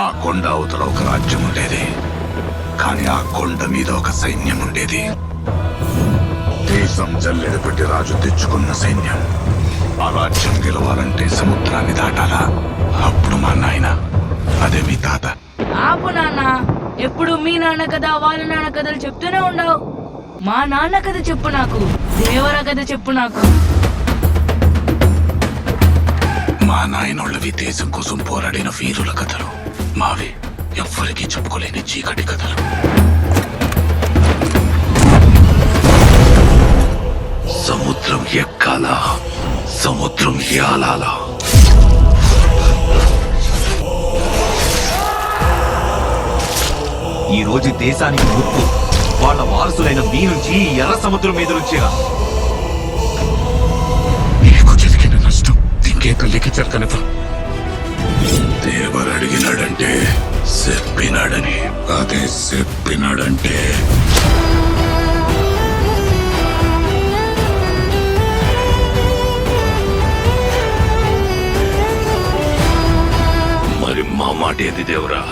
ఆ కొండ అవతల ఒక రాజ్యం ఉండేది. కానీ ఆ కొండ మీద ఒక సైన్యం ఉండేది. దేశం జల్లెడ పెట్టి రాజు తెచ్చుకున్న సైన్యం. ఆ రాజ్యం గెలవాలంటే సముద్రాన్ని దాటాలా. అప్పుడు మా నాయన, అదే మీ తాత. ఆపు నాన్న, ఎప్పుడు మీ నాన్న కథ వాళ్ళ నాన్న కథలు చెప్తూనే ఉండవు. మా నాన్న కథ చెప్పు నాకు, దేవర కథ చెప్పు నాకు. మా నాయనోళ్ళవి దేశం కోసం పోరాడిన వీరుల కథలు. మావి ఎవ్వరికీ చెప్పుకోలేని చీకటి కథలు. సముద్రం ఎక్కాల, సముద్రం యాలాల. ఈ రోజు దేశానికి ముప్పు వాళ్ళ వారసులైన మీ నుంచి ఎర్ర సముద్రం మీద నుంచేగా. నీకు జరిగిన నష్టం ఇంకే తల్లికి జరగనివ్వ. దేవరు అడిగినాడంటే చెప్పినాడని, అదే చెప్పినాడంటే. మరి మా మాట ఏది దేవరా?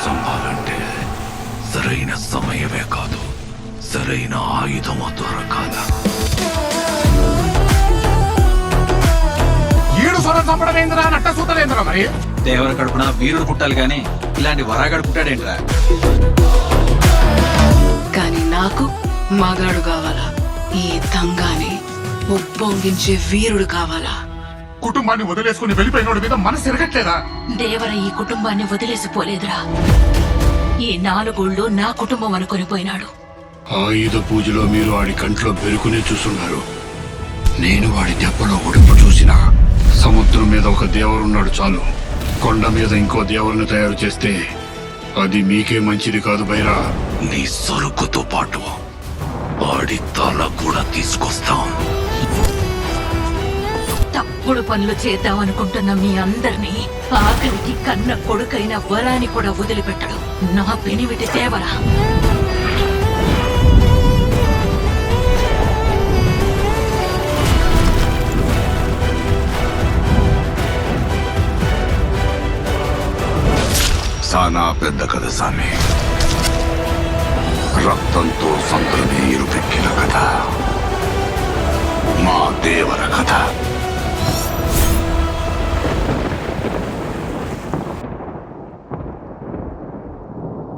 సంపాలంటే సరైన సమయమే కాదు, సరైన ఆయుధము దొరకాల. ఈడు స్వరం చంపడమేంద్రా, నట్ట సూతలేంద్రా. మరి దేవర కడుపున వీరుడు పుట్టాలి గాని ఇలాంటి వరాగాడు పుట్టాడేంట్రా? కానీ నాకు మగాడు కావాలా, ఈ తంగాని ఉప్పొంగించే వీరుడు కావాలా. కుటుంబాన్ని వదిలేసుకుని వెళ్ళిపోయినోడి మీద మనసు ఎరగట్లేదా? దేవర ఈ కుటుంబాన్ని వదిలేసిపోలేదురా. ఈ 4 నా కుటుంబం అనుకొని పోయినాడు. ఆయుధ పూజలో మీరు వాడి కంట్లో పెరుకునే చూస్తున్నారు. నేను వాడి దెబ్బలో ఒడుపు చూసినా. సముద్రం మీద ఒక దేవుడున్నాడు చాలు. కొండ మీద ఇంకో దేవుడిని తయారు చేస్తే అది మీకే మంచిది కాదు బైరా. నీ సరుకుతో పాటు వాడి తల కూడా తీసుకొస్తాం. తప్పుడు పనులు చేద్దామనుకుంటున్న మీ అందరినీ ఆఖరికి కన్న కొడుకైన వరాన్ని కూడా వదిలిపెట్టడు నా పెనివిటి దేవరా. సానా పెద్ద కథ సామి. రక్తంతో సంతలు నీరు పెక్కిన కథ. మా దేవర కథ.